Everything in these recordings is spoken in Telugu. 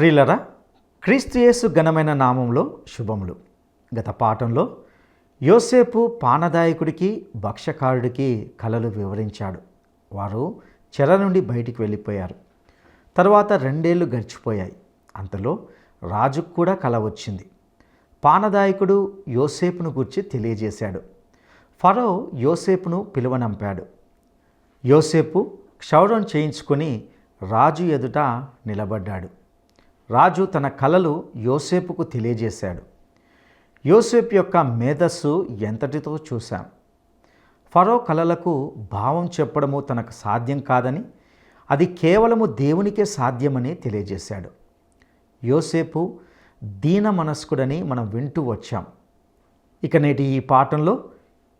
ప్రియులరా, క్రీస్తు యేసు ఘనమైన నామంలో శుభములు. గత పాఠంలో యోసేపు పానదాయకుడికి భక్ష్యకారుడికి కలలు వివరించాడు. వారు చెర నుండి బయటికి వెళ్ళిపోయారు. తర్వాత 2 ఏళ్ళు గడిచిపోయాయి. అంతలో రాజుకు కూడా కల వచ్చింది. పానదాయకుడు యోసేపును గురించి తెలియజేశాడు. ఫరో యోసేపును పిలువనంపాడు. యోసేపు క్షౌరం చేయించుకొని రాజు ఎదుట నిలబడ్డాడు. రాజు తన కలలు యోసేపుకు తెలియజేశాడు. యోసేపు యొక్క మేధస్సు ఎంతటితో చూశాం. ఫరో కలలకు భావం చెప్పడము తనకు సాధ్యం కాదని, అది కేవలము దేవునికే సాధ్యమని తెలియజేశాడు. యోసేపు దీన మనస్కుడని మనం వింటూ వచ్చాం. ఇక నేటి ఈ పాఠంలో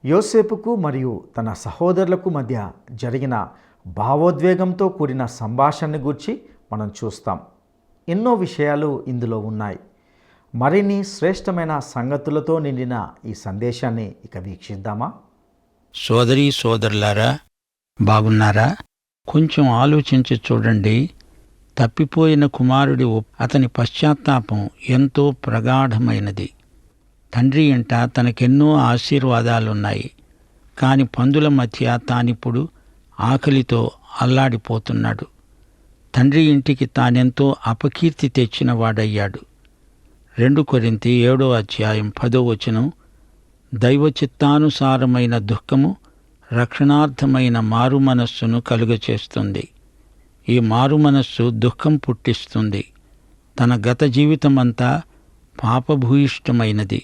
యోసేపుకు మరియు తన సహోదరులకు మధ్య జరిగిన భావోద్వేగంతో కూడిన సంభాషణని గూర్చి మనం చూస్తాం. ఎన్నో విషయాలు ఇందులో ఉన్నాయి. మరిన్ని శ్రేష్టమైన సంగతులతో నిండిన ఈ సందేశాన్ని ఇక వీక్షిద్దామా? సోదరీ సోదరులారా, బాగున్నారా? కొంచెం ఆలోచించి చూడండి. తప్పిపోయిన కుమారుడి అతని పశ్చాత్తాపం ఎంతో ప్రగాఢమైనది. తండ్రి ఇంట తనకెన్నో ఆశీర్వాదాలున్నాయి. కాని పందుల మధ్య తానిప్పుడు ఆకలితో అల్లాడిపోతున్నాడు. తండ్రి ఇంటికి తానెంతో అపకీర్తి తెచ్చిన వాడయ్యాడు. 2 కొరింథీ 7:10 దైవ చిత్తానుసారమైన దుఃఖము రక్షణార్థమైన మారుమనస్సును కలుగచేస్తుంది. ఈ మారుమనస్సు దుఃఖం పుట్టిస్తుంది. తన గత జీవితమంతా పాపభూయిష్టమైనది.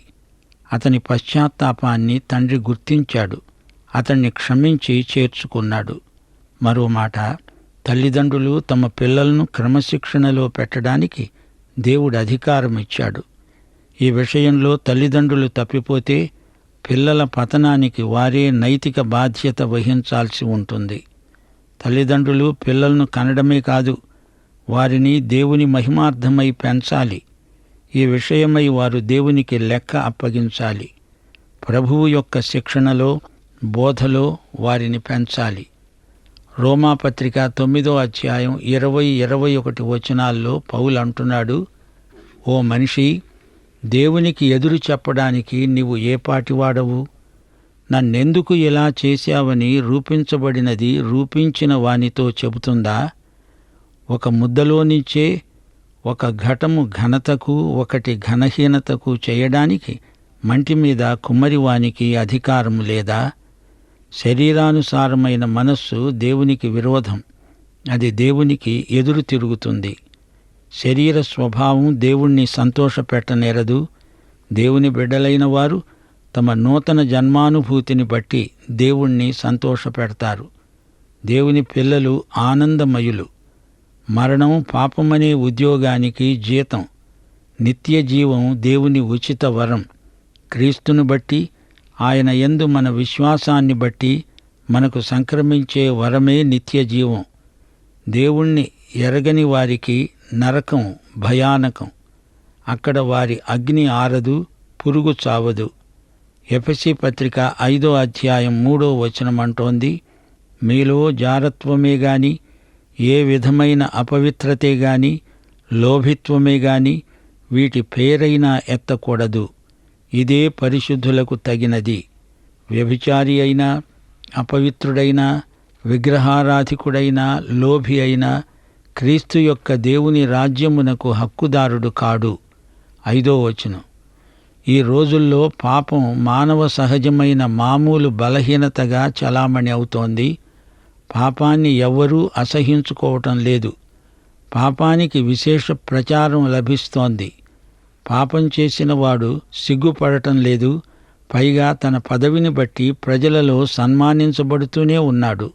అతని పశ్చాత్తాపాన్ని తండ్రి గుర్తించాడు. అతన్ని క్షమించి చేర్చుకున్నాడు. మరో మాట, తల్లిదండ్రులు తమ పిల్లలను క్రమశిక్షణలో పెట్టడానికి దేవుడు అధికారం ఇచ్చాడు. ఈ విషయంలో తల్లిదండ్రులు తప్పిపోతే పిల్లల పతనానికి వారే నైతిక బాధ్యత వహించాల్సి ఉంటుంది. తల్లిదండ్రులు పిల్లలను కనడమే కాదు, వారిని దేవుని మహిమార్థమై పెంచాలి. ఈ విషయమై వారు దేవునికి లెక్క అప్పగించాలి. ప్రభువు యొక్క శిక్షణలో, బోధలో వారిని పెంచాలి. రోమాపత్రిక 9:20-21 పౌలు అంటున్నాడు, ఓ మనిషి, దేవునికి ఎదురు చెప్పడానికి నీవు ఏపాటివాడవు? నన్నెందుకు ఇలా చేశావని రూపించబడినది రూపించిన వానితో చెబుతుందా? ఒక ముద్దలోనించే ఒక ఘటము ఘనతకు, ఒకటి ఘనహీనతకు చేయడానికి మంటి మీద కుమ్మరివానికి అధికారము లేదా? శరీరానుసారమైన మనస్సు దేవునికి విరోధం. అది దేవునికి ఎదురు తిరుగుతుంది. శరీర స్వభావం దేవుణ్ణి సంతోషపెట్టనేరదు. దేవుని బిడ్డలైన వారు తమ నూతన జన్మానుభూతిని బట్టి దేవుణ్ణి సంతోషపెడతారు. దేవుని పిల్లలు ఆనందమయులు. మరణం పాపమనే ఉద్యోగానికి జీతం. నిత్య జీవం దేవుని ఉచిత వరం. క్రీస్తును బట్టి, ఆయన యందు మన విశ్వాసాన్ని బట్టి మనకు సంక్రమించే వరమే నిత్య జీవం. దేవుణ్ణి ఎరగని వారికి నరకం భయానకం. అక్కడ వారి అగ్ని ఆరదు, పురుగు చావదు. ఎఫెసీ పత్రిక 5:3 అంటోంది, మీలో జారత్వమే గాని, ఏ విధమైన అపవిత్రతే గాని, లోభిత్వమే గాని వీటి పేరైనా ఎత్తకూడదు. ఇదే పరిశుద్ధులకు తగినది. వ్యభిచారి అయినా, అపవిత్రుడైనా, విగ్రహారాధికుడైనా, లోభి అయినా క్రీస్తు యొక్క దేవుని రాజ్యమునకు హక్కుదారుడు కాడు. 5 ఈ రోజుల్లో పాపం మానవ సహజమైన మామూలు బలహీనతగా చలామణి అవుతోంది. పాపాన్ని ఎవ్వరూ అసహించుకోవటం లేదు. పాపానికి విశేష ప్రచారం లభిస్తోంది. పాపం చేసిన వాడు సిగ్గుపడటం లేదు. పైగా తన పదవిని బట్టి ప్రజలలో సన్మానించబడుతూనే ఉన్నాడు.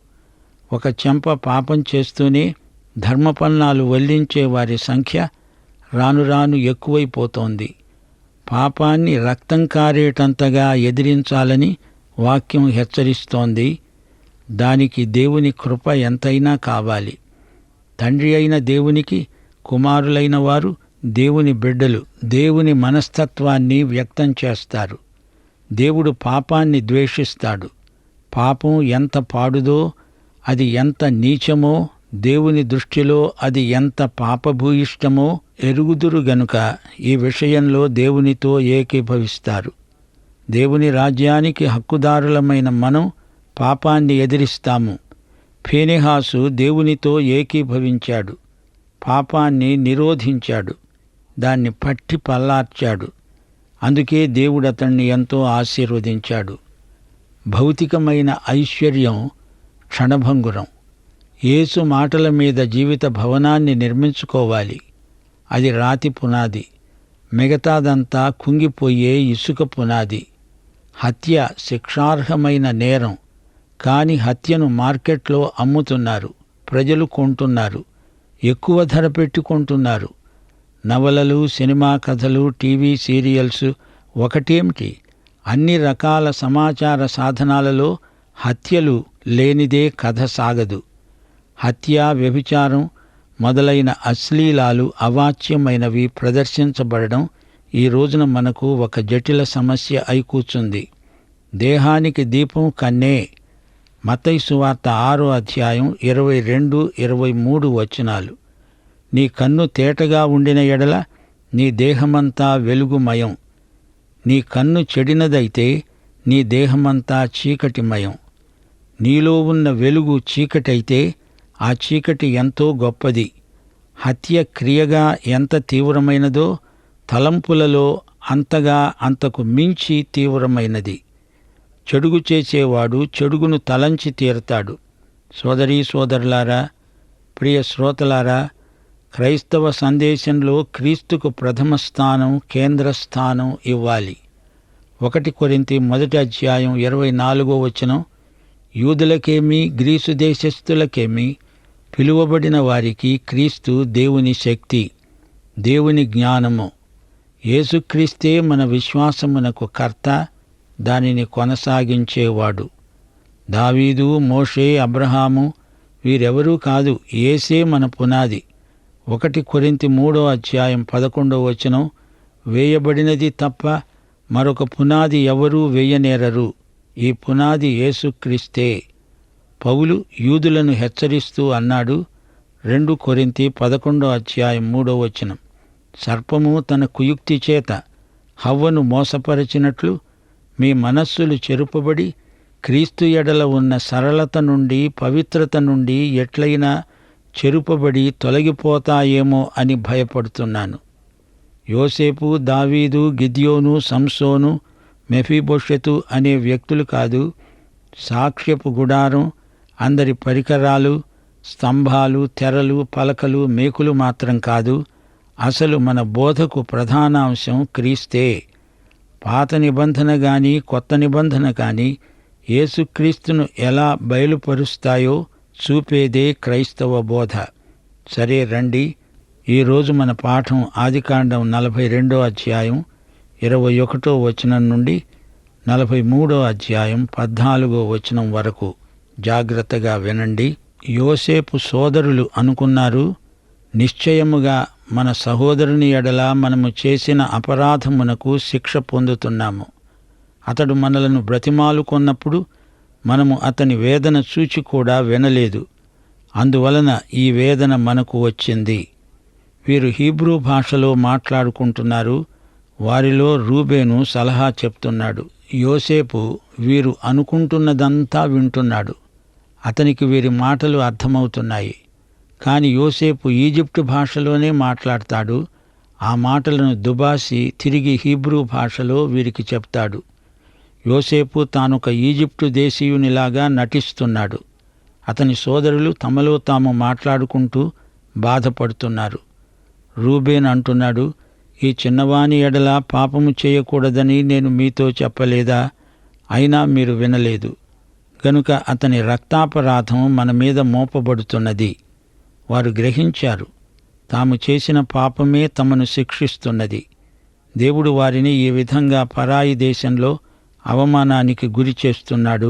ఒక చెంప పాపం చేస్తూనే ధర్మపన్నాలు వల్లించే వారి సంఖ్య రాను రాను ఎక్కువైపోతోంది. పాపాన్ని రక్తం కారేటంతగా ఎదిరించాలని వాక్యం హెచ్చరిస్తోంది. దానికి దేవుని కృప ఎంతైనా కావాలి. తండ్రి అయిన దేవునికి కుమారులైన వారు దేవుని బిడ్డలు. దేవుని మనస్తత్వాన్ని వ్యక్తం చేస్తారు. దేవుడు పాపాన్ని ద్వేషిస్తాడు. పాపం ఎంత పాడుదో, అది ఎంత నీచమో దేవుని దృష్టిలో అది ఎంత పాపభూయిష్టమో ఎరుగుదురు గనుక ఈ విషయంలో దేవునితో ఏకీభవిస్తారు. దేవుని రాజ్యానికి హక్కుదారులమైన మనం పాపాన్ని ఎదిరిస్తాము. ఫీనెహాసు దేవునితో ఏకీభవించాడు, పాపాన్ని నిరోధించాడు, దాన్ని పట్టి పల్లార్చాడు. అందుకే దేవుడు అతన్ని ఎంతో ఆశీర్వదించాడు. భౌతికమైన ఐశ్వర్యం క్షణభంగురం. యేసు మాటల మీద జీవిత భవనాన్ని నిర్మించుకోవాలి. అది రాతి పునాది, మిగతాదంతా కుంగిపోయే ఇసుక పునాది. హత్య శిక్షార్హమైన నేరం, కాని హత్యను మార్కెట్లో అమ్ముతున్నారు, ప్రజలు కొంటున్నారు, ఎక్కువ ధర పెట్టి కొంటున్నారు. నవలలు, సినిమా కథలు, టీవీ సీరియల్స్ ఒకటేమిటి, అన్ని రకాల సమాచార సాధనాలలో హత్యలు లేనిదే కథ సాగదు. హత్య, వ్యభిచారం మొదలైన అశ్లీలాలు, అవాచ్యమైనవి ప్రదర్శించబడడం ఈ రోజున మనకు ఒక జటిల సమస్య అయి కూర్చుంది. దేహానికి దీపం కన్నే. మత్తయి సువార్త 6వ అధ్యాయం 22, 23 వచనాలు. నీ కన్ను తేటగా ఉండిన ఎడల నీ దేహమంతా వెలుగుమయం. నీ కన్ను చెడినదైతే నీ దేహమంతా చీకటిమయం. నీలో ఉన్న వెలుగు చీకటైతే ఆ చీకటి ఎంతో గొప్పది. హత్య క్రియగా ఎంత తీవ్రమైనదో తలంపులలో అంతగా అంతకు మించి తీవ్రమైనది. చెడుగు చేసేవాడు చెడుగును తలంచి తీరతాడు. సోదరీ సోదరులారా, ప్రియ శ్రోతలారా, క్రైస్తవ సందేశంలో క్రీస్తుకు ప్రథమ స్థానం, కేంద్ర స్థానం ఇవ్వాలి. 1 కొరింథీ 1వ అధ్యాయం 24వ వచనం, యూదులకేమి గ్రీసు దేశస్థులకేమి పిలువబడిన వారికి క్రీస్తు దేవుని శక్తి, దేవుని జ్ఞానము. యేసుక్రీస్తే మన విశ్వాసమునకు కర్త, దానిని కొనసాగించేవాడు. దావీదు, మోషే, అబ్రహాము వీరెవరూ కాదు, యేసే మన పునాది. 1 కొరింథీ 3వ అధ్యాయం 11వ వచనం, వేయబడినది తప్ప మరొక పునాది ఎవరూ వేయనేరరు, ఈ పునాది యేసుక్రీస్తే. పౌలు యూదులను హెచ్చరిస్తూ అన్నాడు, 2 కొరింథీ 11వ అధ్యాయం 3వ వచనం, సర్పము తన కుయుక్తి చేత హవ్వను మోసపరచినట్లు మీ మనస్సులు చెరుపబడి క్రీస్తు ఎడల ఉన్న సరళత నుండి, పవిత్రత నుండి ఎట్లయినా చెరుపబడి తొలగిపోతాయేమో అని భయపడుతున్నాను. యోసేపు, దావీదు, గిద్యోను, సంసోను, మెఫీబోషెతు అనే వ్యక్తులు కాదు, సాక్ష్యపు గుడారం, అందరి పరికరాలు, స్తంభాలు, తెరలు, పలకలు, మేకులు మాత్రం కాదు, అసలు మన బోధకు ప్రధానాంశం క్రీస్తే. పాత నిబంధన గాని కొత్త నిబంధన గాని యేసుక్రీస్తును ఎలా బయలుపరుస్తాయో చూపేదే క్రైస్తవ బోధ. సరే రండి, ఈరోజు మన పాఠం ఆదికాండం 42వ అధ్యాయం 21వ వచనం నుండి 43వ అధ్యాయం 14వ వచనం వరకు జాగ్రత్తగా వినండి. యోసేపు సోదరులు అనుకున్నారు, నిశ్చయముగా మన సహోదరుని ఎడల మనము చేసిన అపరాధమునకు శిక్ష పొందుతున్నాము. అతడు మనలను బ్రతిమాలుకొన్నప్పుడు మనము అతని వేదన చూచి కూడా వినలేదు. అందువలన ఈ వేదన మనకు వచ్చింది. వీరు హీబ్రూ భాషలో మాట్లాడుకుంటున్నారు. వారిలో రూబేను సలహా చెప్తున్నాడు. యోసేపు వీరు అనుకుంటున్నదంతా వింటున్నాడు. అతనికి వీరి మాటలు అర్థమవుతున్నాయి. కాని యోసేపు ఈజిప్టు భాషలోనే మాట్లాడతాడు. ఆ మాటలను దుబాసి తిరిగి హీబ్రూ భాషలో వీరికి చెప్తాడు. యోసేపు తానొక ఈజిప్టు దేశీయునిలాగా నటిస్తున్నాడు. అతని సోదరులు తమలో తాము మాట్లాడుకుంటూ బాధపడుతున్నారు. రూబేన్ అంటున్నాడు, ఈ చిన్నవాని ఎడల పాపము చేయకూడదని నేను మీతో చెప్పలేదా? అయినా మీరు వినలేదు. గనుక అతని రక్తాపరాధం మన మీద మోపబడుతున్నది. వారు గ్రహించారు, తాము చేసిన పాపమే తమను శిక్షిస్తున్నది. దేవుడు వారిని ఈ విధంగా పరాయి దేశంలో అవమానానికి గురి చేస్తున్నాడు.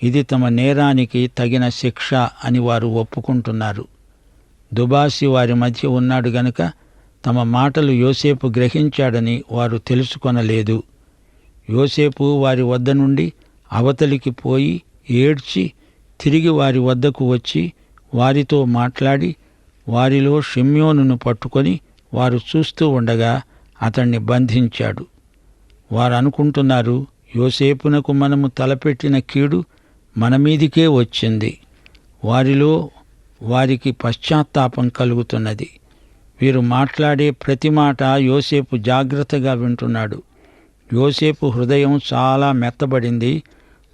ఇది తమ నేరానికి తగిన శిక్ష అని వారు ఒప్పుకుంటున్నారు. దుబాసి వారి మధ్య ఉన్నాడు గనుక తమ మాటలు యోసేపు గ్రహించాడని వారు తెలుసుకొనలేదు. యోసేపు వారి వద్ద నుండి అవతలికి పోయి ఏడ్చి తిరిగి వారి వద్దకు వచ్చి వారితో మాట్లాడి వారిలో షిమ్యోనును పట్టుకొని వారు చూస్తూ ఉండగా అతణ్ణి బంధించాడు. వారు అనుకుంటున్నారు, యోసేపునకు మనము తలపెట్టిన కీడు మన మీదికే వచ్చింది. వారిలో వారికి పశ్చాత్తాపం కలుగుతున్నది. వీరు మాట్లాడే ప్రతి మాట యోసేపు జాగ్రత్తగా వింటున్నాడు. యోసేపు హృదయం చాలా మెత్తబడింది.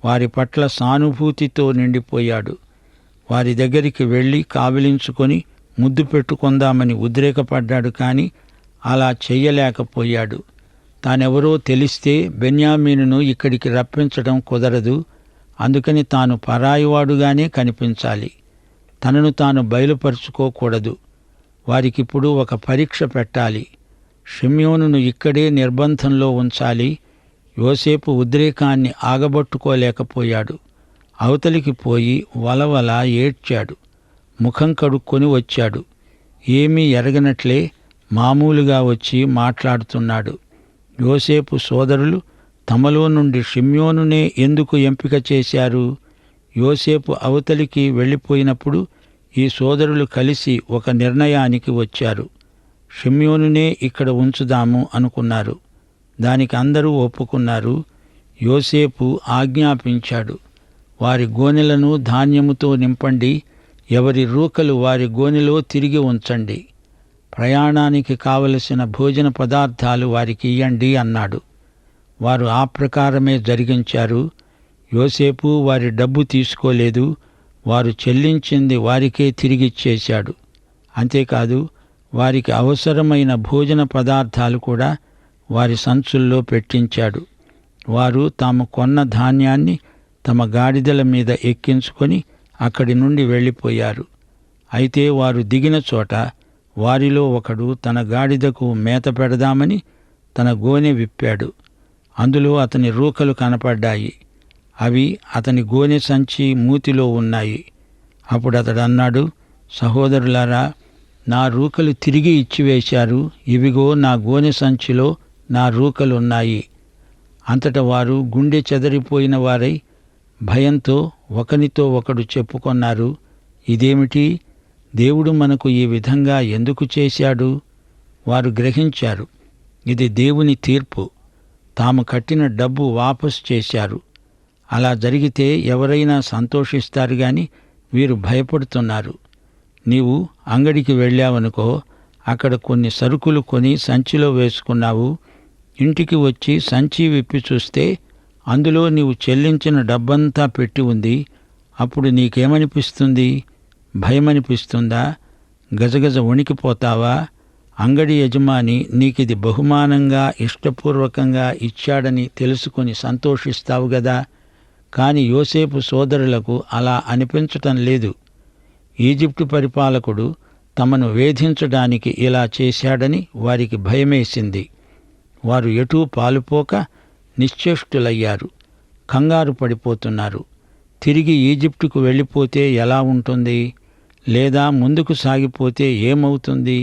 వారి పట్ల సానుభూతితో నిండిపోయాడు. వారి దగ్గరికి వెళ్ళి కావిలించుకొని ముద్దు పెట్టుకుందామని ఉద్రేకపడ్డాడు, కానీ అలా చెయ్యలేకపోయాడు. తానెవరో తెలిస్తే బెన్యామీనును ఇక్కడికి రప్పించడం కుదరదు. అందుకని తాను పరాయివాడుగానే కనిపించాలి. తనను తాను బయలుపరుచుకోకూడదు. వారికిప్పుడు ఒక పరీక్ష పెట్టాలి. షిమ్యోనును ఇక్కడే నిర్బంధంలో ఉంచాలి. యోసేపు ఉద్రేకాన్ని ఆగబట్టుకోలేకపోయాడు. అవతలికి పోయి వలవల ఏడ్చాడు. ముఖం కడుక్కొని వచ్చాడు. ఏమీ ఎరగనట్లే మామూలుగా వచ్చి మాట్లాడుతున్నాడు. యోసేపు సోదరులు తమలో నుండి షిమ్యోనునే ఎందుకు ఎంపిక చేశారు? యోసేపు అవతలికి వెళ్ళిపోయినప్పుడు ఈ సోదరులు కలిసి ఒక నిర్ణయానికి వచ్చారు. షిమ్యోనునే ఇక్కడ ఉంచుదాము అనుకున్నారు. దానికి అందరూ ఒప్పుకున్నారు. యోసేపు ఆజ్ఞాపించాడు, వారి గోనెలను ధాన్యముతో నింపండి, ఎవరి రూకలు వారి గోనెలో తిరిగి ఉంచండి, ప్రయాణానికి కావలసిన భోజన పదార్థాలు వారికి ఇయ్యండి అన్నాడు. వారు ఆ ప్రకారమే జరిగించారు. యోసేపు వారి డబ్బు తీసుకోలేదు. వారు చెల్లించింది వారికే తిరిగిచ్చేశాడు. అంతేకాదు, వారికి అవసరమైన భోజన పదార్థాలు కూడా వారి సంచుల్లో పెట్టించాడు. వారు తాము కొన్న ధాన్యాన్ని తమ గాడిదల మీద ఎక్కించుకొని అక్కడి నుండి వెళ్ళిపోయారు. అయితే వారు దిగిన చోట వారిలో ఒకడు తన గాడిదకు మేత పెడదామని తన గోనె విప్పాడు. అందులో అతని రూకలు కనపడ్డాయి. అవి అతని గోనె సంచి మూతిలో ఉన్నాయి. అప్పుడు అతడు అన్నాడు, సహోదరులారా, నా రూకలు తిరిగి ఇచ్చివేశారు. ఇవిగో నా గోనె సంచిలో నా రూకలున్నాయి. అంతట వారు గుండె చెదరిపోయిన వారై భయంతో ఒకనితో ఒకడు చెప్పుకొన్నారు, ఇదేమిటి? దేవుడు మనకు ఈ విధంగా ఎందుకు చేశాడు? వారు గ్రహించారు, ఇది దేవుని తీర్పు. తాము కట్టిన డబ్బు వాపసు చేశారు. అలా జరిగితే ఎవరైనా సంతోషిస్తారు గాని వీరు భయపడుతున్నారు. నీవు అంగడికి వెళ్ళావనుకో, అక్కడ కొన్ని సరుకులు కొని సంచిలో వేసుకున్నావు. ఇంటికి వచ్చి సంచి విప్పి చూస్తే అందులో నీవు చెల్లించిన డబ్బంతా పెట్టి ఉంది. అప్పుడు నీకేమనిపిస్తుంది? భయమనిపిస్తుందా? గజగజ వణికిపోతావా? అంగడి యజమాని నీకిది బహుమానంగా ఇష్టపూర్వకంగా ఇచ్చాడని తెలుసుకుని సంతోషిస్తావు గదా. కాని యోసేపు సోదరులకు అలా అనిపించటం లేదు. ఈజిప్టు పరిపాలకుడు తమను వేధించడానికి ఇలా చేశాడని వారికి భయమేసింది. వారు ఎటూ పాలుపోక నిశ్చేష్టులయ్యారు, కంగారు పడిపోతున్నారు. తిరిగి ఈజిప్టుకు వెళ్ళిపోతే ఎలా ఉంటుంది? లేదా ముందుకు సాగిపోతే ఏమవుతుంది?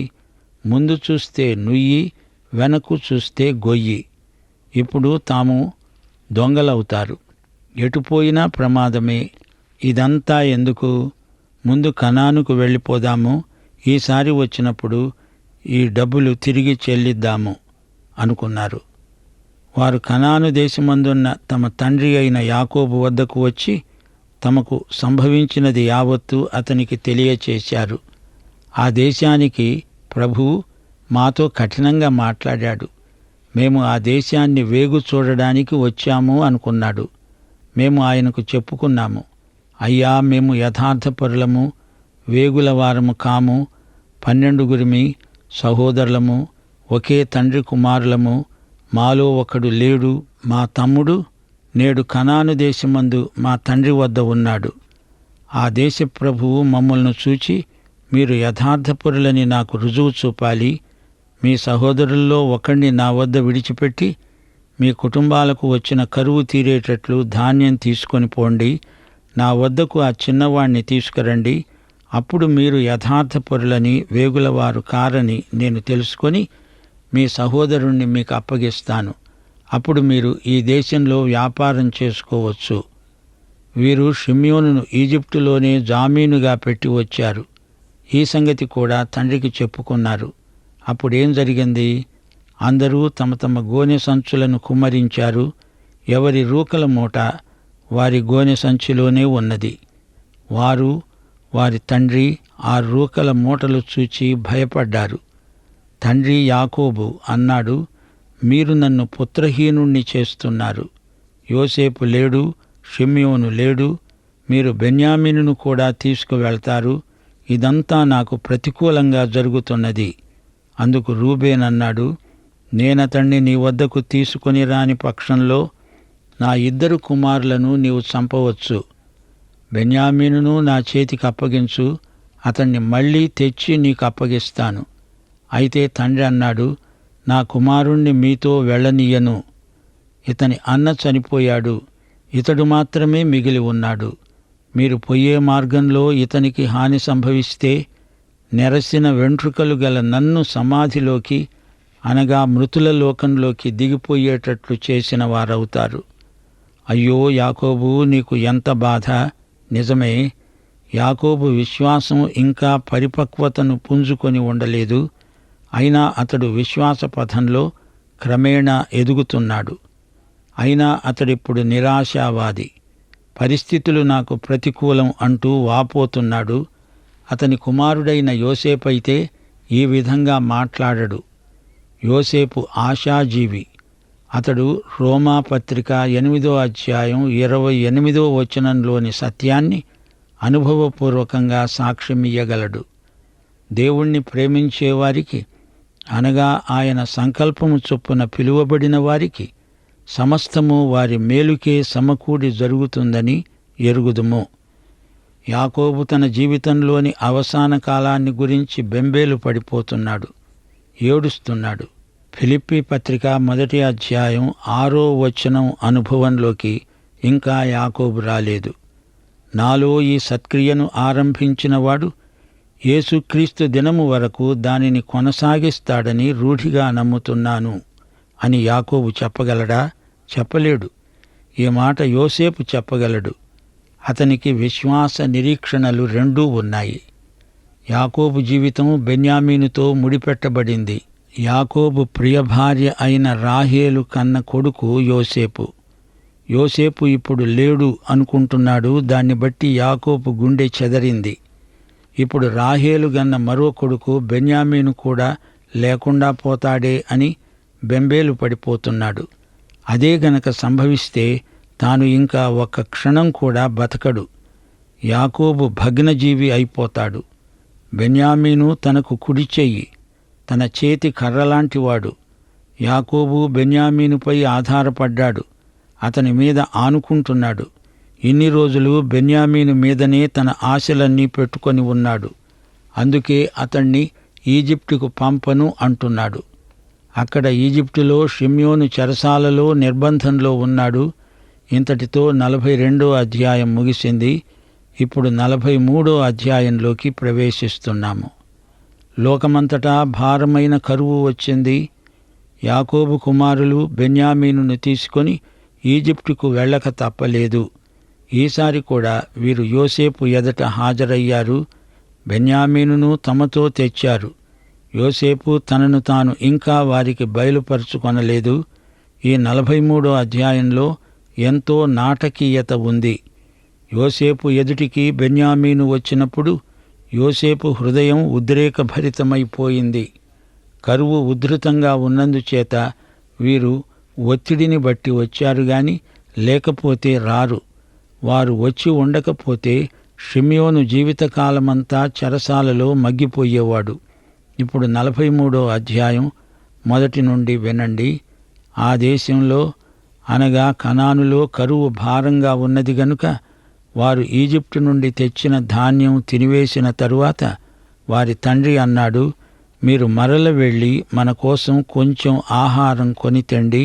ముందు చూస్తే నుయ్యి, వెనక్కు చూస్తే గొయ్యి. ఇప్పుడు తాము దొంగలవుతారు. ఎటుపోయినా ప్రమాదమే. ఇదంతా ఎందుకు? ముందు కనానుకు వెళ్ళిపోదాము. ఈసారి వచ్చినప్పుడు ఈ డబ్బులు తిరిగి చెల్లిద్దాము అనుకున్నారు. వారు కనాను దేశమందున్న తమ తండ్రి అయిన యాకోబు వద్దకు వచ్చి తమకు సంభవించినది యావత్తూ అతనికి తెలియచేశారు. ఆ దేశానికి ప్రభువు మాతో కఠినంగా మాట్లాడాడు. మేము ఆ దేశాన్ని వేగు చూడడానికి వచ్చాము అనుకున్నాడు. మేము ఆయనకు చెప్పుకున్నాము, అయ్యా, మేము యథార్థపరులము, వేగుల వారము కాము, 12 సహోదరులము, ఒకే తండ్రి కుమారులము. మాలో ఒకడు లేడు, మా తమ్ముడు నేడు కనాను దేశమందు మా తండ్రి వద్ద ఉన్నాడు. ఆ దేశ ప్రభువు మమ్మల్ని చూచి, మీరు యథార్థపరులని నాకు రుజువు చూపాలి. మీ సహోదరుల్లో ఒకణ్ణి నా వద్ద విడిచిపెట్టి మీ కుటుంబాలకు వచ్చిన కరువు తీరేటట్లు ధాన్యం తీసుకొని పోండి. నా వద్దకు ఆ చిన్నవాణ్ణి తీసుకురండి. అప్పుడు మీరు యథార్థపరులని, వేగులవారు కారని నేను తెలుసుకొని మీ సహోదరుణ్ణి మీకు అప్పగిస్తాను. అప్పుడు మీరు ఈ దేశంలో వ్యాపారం చేసుకోవచ్చు. వీరు షిమ్యోనును ఈజిప్టులోనే జామీనుగా పెట్టి వచ్చారు. ఈ సంగతి కూడా తండ్రికి చెప్పుకున్నారు. అప్పుడేం జరిగింది? అందరూ తమ తమ గోనె సంచులను కుమ్మరించారు. ఎవరి రూకల మూట వారి గోనె సంచిలోనే ఉన్నది. వారు వారి తండ్రి ఆ రూకల మూటలు చూచి భయపడ్డారు. తండ్రి యాకోబు అన్నాడు, మీరు నన్ను పుత్రహీనుణ్ణి చేస్తున్నారు. యోసేపు లేడు, షిమ్యోను లేడు, మీరు బెన్యామీనును కూడా తీసుకువెళ్తారు. ఇదంతా నాకు ప్రతికూలంగా జరుగుతున్నది. అందుకు రూబేన్ అన్నాడు, నేనతణ్ణి నీ వద్దకు తీసుకొని రాని పక్షంలో నా 2 కుమారులను నీవు చంపవచ్చు. బెన్యామీనును నా చేతికి అప్పగించు, అతణ్ణి మళ్ళీ తెచ్చి నీకు అప్పగిస్తాను. అయితే తండ్రి అన్నాడు, నా కుమారుణ్ణి మీతో వెళ్ళనీయను. ఇతని అన్న చనిపోయాడు, ఇతడు మాత్రమే మిగిలి ఉన్నాడు. మీరు పోయే మార్గంలో ఇతనికి హాని సంభవిస్తే నెరసిన వెంట్రుకలు గల నన్ను సమాధిలోకి అనగా మృతుల లోకంలోకి దిగిపోయేటట్లు చేసిన వారవుతారు. అయ్యో యాకోబు, నీకు ఎంత బాధ! నిజమే, యాకోబు విశ్వాసం ఇంకా పరిపక్వతను పుంజుకొని ఉండలేదు. అయినా అతడు విశ్వాస పథంలో క్రమేణా ఎదుగుతున్నాడు. అయినా అతడిప్పుడు నిరాశావాది. పరిస్థితులు నాకు ప్రతికూలం అంటూ వాపోతున్నాడు. అతని కుమారుడైన యోసేపైతే ఈ విధంగా మాట్లాడడు. యోసేపు ఆశాజీవి. అతడు రోమా పత్రిక 8వ అధ్యాయం 28వ వచనంలోని సత్యాన్ని అనుభవపూర్వకంగా సాక్ష్యమియ్యగలడు. దేవుణ్ణి ప్రేమించేవారికి అనగా ఆయన సంకల్పము చొప్పున పిలువబడిన వారికి సమస్తము వారి మేలుకే సమకూడి జరుగుతుందని ఎరుగుదుము. యాకోబు తన జీవితంలోని అవసాన కాలాన్ని గురించి బెంబేలు పడిపోతున్నాడు, ఏడుస్తున్నాడు. ఫిలిప్పీ పత్రిక 1వ అధ్యాయం 6వ వచనం అనుభవంలోకి ఇంకా యాకోబు రాలేదు. నాలో ఈ సత్క్రియను ఆరంభించినవాడు యేసుక్రీస్తు దినము వరకు దానిని కొనసాగిస్తాడని రూఢిగా నమ్ముతున్నాను అని యాకోబు చెప్పగలడా? చెప్పలేడు. ఈ మాట యోసేపు చెప్పగలడు. అతనికి విశ్వాస నిరీక్షణలు రెండూ ఉన్నాయి. యాకోబు జీవితం బెన్యామీనుతో ముడిపెట్టబడింది. యాకోబు ప్రియభార్య అయిన రాహేలు కన్న కొడుకు యోసేపు. యోసేపు ఇప్పుడు లేడు అనుకుంటున్నాడు. దాన్ని బట్టి యాకోబు గుండె చెదరింది. ఇప్పుడు రాహేలు గన్న మరో కొడుకు బెన్యామీను కూడా లేకుండా పోతాడే అని బెంబేలు పడిపోతున్నాడు. అదే గనక సంభవిస్తే తాను ఇంకా ఒక్క క్షణం కూడా బతకడు. యాకోబు భగ్నజీవి అయిపోతాడు. బెన్యామీను తనకు కుడి చెయ్యి, తన చేతి కర్రలాంటివాడు. యాకోబు బెన్యామీనుపై ఆధారపడ్డాడు, అతని మీద ఆనుకుంటున్నాడు. ఇన్ని రోజులు బెన్యామీను మీదనే తన ఆశలన్నీ పెట్టుకొని ఉన్నాడు. అందుకే అతణ్ణి ఈజిప్టుకు పంపను అంటున్నాడు. అక్కడ ఈజిప్టులో షిమ్యోను చెరసాలలో నిర్బంధంలో ఉన్నాడు. ఇంతటితో 42వ అధ్యాయం ముగిసింది. ఇప్పుడు 43వ అధ్యాయంలోకి ప్రవేశిస్తున్నాము. లోకమంతటా భారమైన కరువు వచ్చింది. యాకోబు కుమారులు బెన్యామీనును తీసుకొని ఈజిప్టుకు వెళ్ళక తప్పలేదు. ఈసారి కూడా వీరు యోసేపు ఎదుట హాజరయ్యారు. బెన్యామీనును తమతో తెచ్చారు. యోసేపు తనను తాను ఇంకా వారికి బయలుపరుచుకొనలేదు. ఈ 43వ అధ్యాయంలో ఎంతో నాటకీయత ఉంది. యోసేపు ఎదుటికి బెన్యామీను వచ్చినప్పుడు యోసేపు హృదయం ఉద్రేకభరితమైపోయింది. కరువు ఉధృతంగా ఉన్నందుచేత వీరు ఒత్తిడిని బట్టి వచ్చారు గాని లేకపోతే రారు. వారు వచ్చి ఉండకపోతే షిమ్యోను జీవితకాలమంతా చెరసాలలో మగ్గిపోయేవాడు. ఇప్పుడు 43వ అధ్యాయం మొదటి నుండి వినండి. ఆ దేశంలో అనగా కనానులో కరువు భారంగా ఉన్నది గనుక వారు ఈజిప్టు నుండి తెచ్చిన ధాన్యం తినివేసిన తరువాత వారి తండ్రి అన్నాడు, మీరు మరల వెళ్ళి మన కోసం కొంచెం ఆహారం కొని తెండి.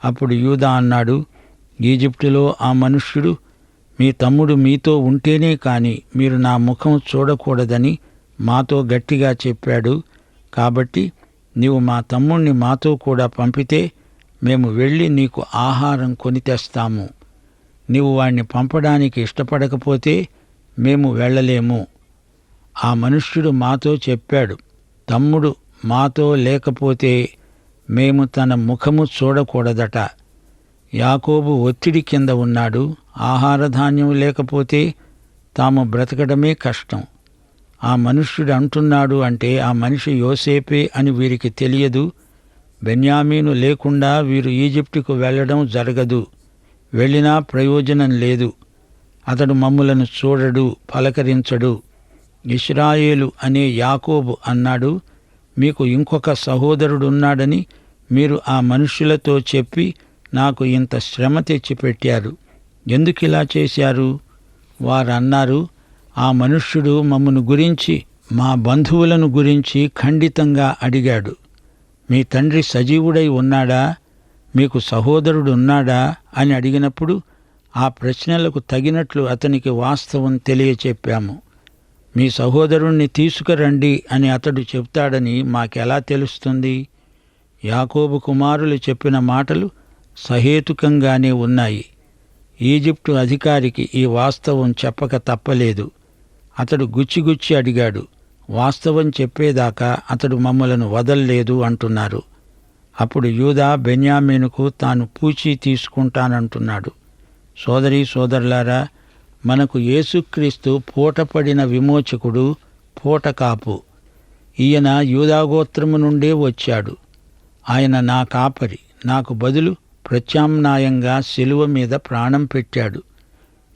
అప్పుడు యూదా అన్నాడు, ఈజిప్టులో ఆ మనుష్యుడు మీ తమ్ముడు మీతో ఉంటేనే కాని మీరు నా ముఖం చూడకూడదని మాతో గట్టిగా చెప్పాడు. కాబట్టి నీవు మా తమ్ముణ్ణి మాతో కూడా పంపితే మేము వెళ్ళి నీకు ఆహారం కొని తెస్తాము. నీవు వాణ్ణి పంపడానికి ఇష్టపడకపోతే మేము వెళ్ళలేము. ఆ మనుష్యుడు మాతో చెప్పాడు, తమ్ముడు మాతో లేకపోతే మేము తన ముఖము చూడకూడదట. యాకోబు ఒత్తిడి కింద ఉన్నాడు. ఆహారధాన్యం లేకపోతే తాము బ్రతకడమే కష్టం. ఆ మనుష్యుడు అంటున్నాడు అంటే ఆ మనిషి యోసేపే అని వీరికి తెలియదు. బెన్యామీను లేకుండా వీరు ఈజిప్టుకు వెళ్ళడం జరగదు. వెళ్ళినా ప్రయోజనం లేదు. అతడు మమ్ములను చూడడు, పలకరించడు. ఇశ్రాయేలు అనే యాకోబు అన్నాడు, మీకు ఇంకొక సహోదరుడున్నాడని మీరు ఆ మనుష్యులతో చెప్పి నాకు ఇంత శ్రమ తెచ్చిపెట్టారు. ఎందుకిలా చేశారు? వారన్నారు, ఆ మనుష్యుడు మమ్మను గురించి, మా బంధువులను గురించి ఖండితంగా అడిగాడు. మీ తండ్రి సజీవుడై ఉన్నాడా, మీకు సహోదరుడున్నాడా అని అడిగినప్పుడు ఆ ప్రశ్నలకు తగినట్లు అతనికి వాస్తవం తెలియచెప్పాము. మీ సహోదరుణ్ణి తీసుకురండి అని అతడు చెప్తాడని మాకెలా తెలుస్తుంది? యాకోబు కుమారులు చెప్పిన మాటలు సహేతుకంగానే ఉన్నాయి. ఈజిప్టు అధికారికి ఈ వాస్తవం చెప్పక తప్పలేదు. అతడు గుచ్చిగుచ్చి అడిగాడు. వాస్తవం చెప్పేదాకా అతడు మమ్మలను వదల్లేదు అంటున్నారు. అప్పుడు యూదా బెన్యామీనుకు తాను పూచీ తీసుకుంటానంటున్నాడు. సోదరీ సోదరులారా, మనకు యేసుక్రీస్తు పూటపడిన విమోచకుడు, పూటకాపు. ఈయన యూదాగోత్రము నుండే వచ్చాడు. ఆయన నా కాపరి, నాకు బదులు ప్రత్యామ్నాయంగా శిలువ మీద ప్రాణం పెట్టాడు.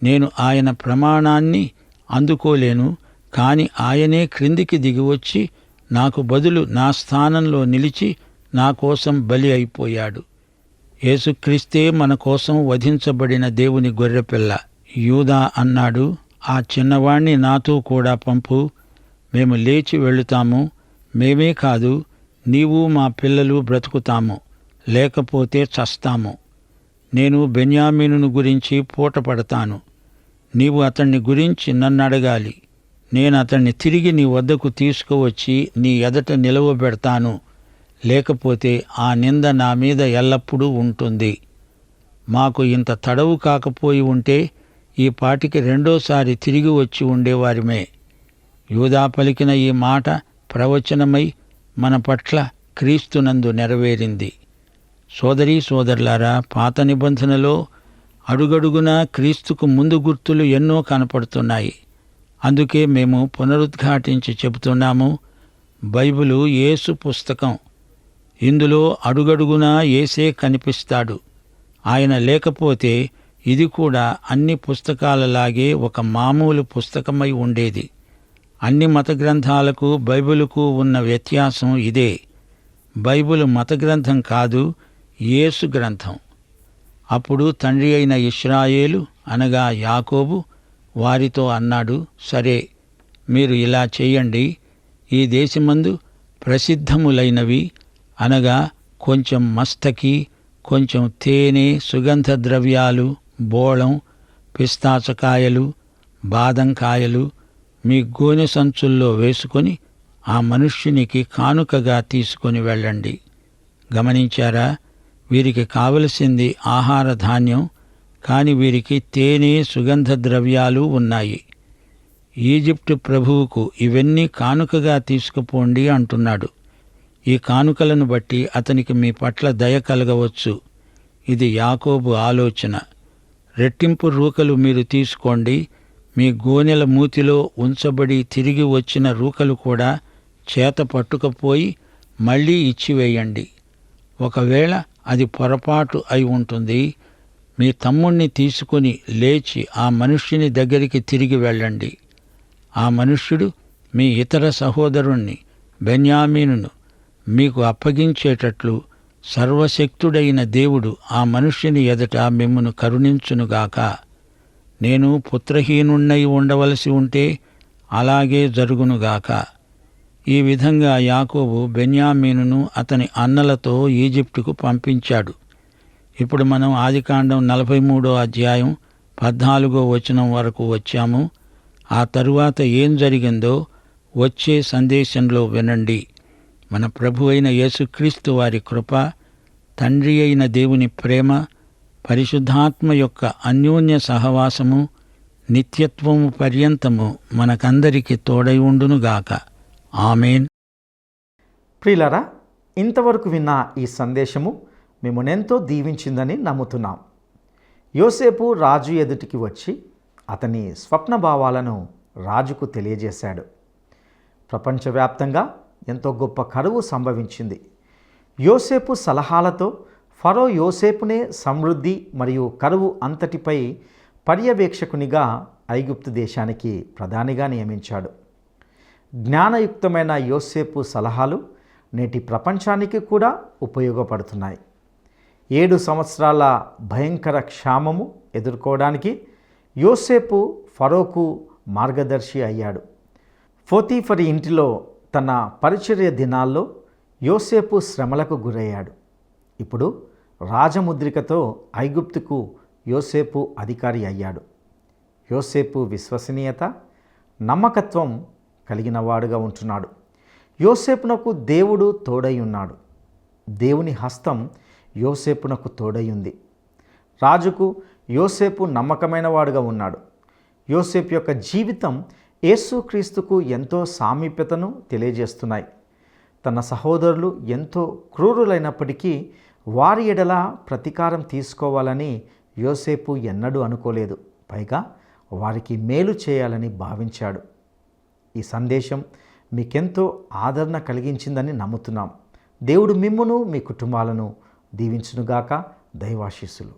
నేను ఆయన ప్రమాణాన్ని అందుకోలేను, కాని ఆయనే క్రిందికి దిగివచ్చి నాకు బదులు నా స్థానంలో నిలిచి నా కోసం బలి అయిపోయాడు. యేసుక్రీస్తే మన కోసం వధించబడిన దేవుని గొర్రెపిల్ల. యూదా అన్నాడు, ఆ చిన్నవాణ్ణి నాతో కూడా పంపు, మేము లేచి వెళుతాము. మేమే కాదు, నీవు మా పిల్లలు బ్రతుకుతాము, లేకపోతే చస్తాము. నేను బెన్యామీనును గురించి పూటపడతాను. నీవు అతన్ని గురించి నన్నడగాలి. నేను అతన్ని తిరిగి నీ వద్దకు తీసుకువచ్చి నీ ఎదట నిలవబెడతాను. లేకపోతే ఆ నింద నా మీద ఎల్లప్పుడూ ఉంటుంది. మాకు ఇంత తడవు కాకపోయి ఉంటే ఈ పాటికి రెండోసారి తిరిగి వచ్చి ఉండేవారిమే. యూదా పలికిన ఈ మాట ప్రవచనమై మన పట్ల క్రీస్తునందు నెరవేరింది. సోదరీ సోదరులారా, పాత నిబంధనలో అడుగడుగునా క్రీస్తుకు ముందు గుర్తులు ఎన్నో కనపడుతున్నాయి. అందుకే మేము పునరుద్ఘాటించి చెబుతున్నాము, బైబిలు యేసు పుస్తకం. ఇందులో అడుగడుగునా యేసే కనిపిస్తాడు. ఆయన లేకపోతే ఇది కూడా అన్ని పుస్తకాలలాగే ఒక మామూలు పుస్తకమై ఉండేది. అన్ని మత గ్రంథాలకు బైబిలుకు ఉన్న వ్యత్యాసం ఇదే. బైబిలు మత గ్రంథం కాదు, యేసు గ్రంథం. అప్పుడు తండ్రి అయిన ఇశ్రాయేలు అనగా యాకోబు వారితో అన్నాడు, సరే, మీరు ఇలా చేయండి. ఈ దేశమందు ప్రసిద్ధములైనవి అనగా కొంచెం మస్తకి, కొంచెం తేనె, సుగంధ ద్రవ్యాలు, బోళం, పిస్తాచకాయలు, బాదంకాయలు మీ గోనె సంచుల్లో వేసుకొని ఆ మనుష్యునికి కానుకగా తీసుకొని వెళ్ళండి. గమనించారా? వీరికి కావలసింది ఆహార ధాన్యం, కాని వీరికి తేనె, సుగంధ ద్రవ్యాలు ఉన్నాయి. ఈజిప్టు ప్రభువుకు ఇవన్నీ కానుకగా తీసుకుపోండి అంటున్నాడు. ఈ కానుకలను బట్టి అతనికి మీ పట్ల దయ కలగవచ్చు. ఇది యాకోబు ఆలోచన. రెట్టింపు రూకలు మీరు తీసుకోండి. మీ గోనెల మూతిలో ఉంచబడి తిరిగి వచ్చిన రూకలు కూడా చేత పట్టుకపోయి మళ్లీ ఇచ్చివేయండి. ఒకవేళ అది పొరపాటు అయి ఉంటుంది. మీ తమ్ముణ్ణి తీసుకుని లేచి ఆ మనుష్యుని దగ్గరికి తిరిగి వెళ్ళండి. ఆ మనుష్యుడు మీ ఇతర సహోదరుణ్ణి బెన్యామీనును మీకు అప్పగించేటట్లు సర్వశక్తుడైన దేవుడు ఆ మనుష్యుని ఎదుట మిమ్మును కరుణించునుగాక. నేను పుత్రహీనుణ్ణై ఉండవలసి ఉంటే అలాగే జరుగునుగాక. ఈ విధంగా యాకోబు బెన్యామీనును అతని అన్నలతో ఈజిప్టుకు పంపించాడు. ఇప్పుడు మనం ఆదికాండం 43వ అధ్యాయం 14వ వచనం వరకు వచ్చాము. ఆ తరువాత ఏం జరిగిందో వచ్చే సందేశంలో వినండి. మన ప్రభు అయిన యేసుక్రీస్తు వారి కృప, తండ్రి అయిన దేవుని ప్రేమ, పరిశుద్ధాత్మ యొక్క అన్యోన్య సహవాసము నిత్యత్వము పర్యంతము మనకందరికి తోడై ఉండునుగాక. ఆమేన్. ప్రియులారా, ఇంతవరకు విన్న ఈ సందేశము మిమ్మల్నెంతో దీవించిందని నమ్ముతున్నాం. యోసేపు రాజు ఎదుటికి వచ్చి అతని స్వప్న భావాలను రాజుకు తెలియజేశాడు. ప్రపంచవ్యాప్తంగా ఎంతో గొప్ప కరువు సంభవించింది. యోసేపు సలహాలతో ఫరో యోసేపునే సమృద్ధి మరియు కరువు అంతటిపై పర్యవేక్షకునిగా ఐగుప్తు దేశానికి ప్రధానిగా నియమించాడు. జ్ఞానయుక్తమైన యోసేపు సలహాలు నేటి ప్రపంచానికి కూడా ఉపయోగపడుతున్నాయి. 7 సంవత్సరాల భయంకర క్షామము ఎదుర్కోవడానికి యోసేపు ఫరోకు మార్గదర్శి అయ్యాడు. పోతీఫరు ఇంటిలో తన పరిచర్య దినాల్లో యోసేపు శ్రమలకు గురయ్యాడు. ఇప్పుడు రాజముద్రికతో ఐగుప్తుకు యోసేపు అధికారి అయ్యాడు. యోసేపు విశ్వసనీయత, నమ్మకత్వం కలిగిన వాడుగా ఉంటున్నాడు. యోసేపునకు దేవుడు తోడై ఉన్నాడు. దేవుని హస్తం యోసేపునకు తోడై ఉంది. రాజుకు యోసేపు నమ్మకమైన వాడుగా ఉన్నాడు. యోసేపు యొక్క జీవితం యేసుక్రీస్తుకు ఎంతో సామీప్యతను తెలియజేస్తున్నాయి. తన సహోదరులు ఎంతో క్రూరులైనప్పటికీ వారి ఎడల ప్రతీకారం తీసుకోవాలని యోసేపు ఎన్నడూ అనుకోలేదు. పైగా వారికి మేలు చేయాలని భావించాడు. ఈ సందేశం మీకెంతో ఆదరణ కలిగించిందని నమ్ముతున్నాం. దేవుడు మిమ్మును మీ కుటుంబాలను దీవించునుగాక. దైవాశీస్సులు.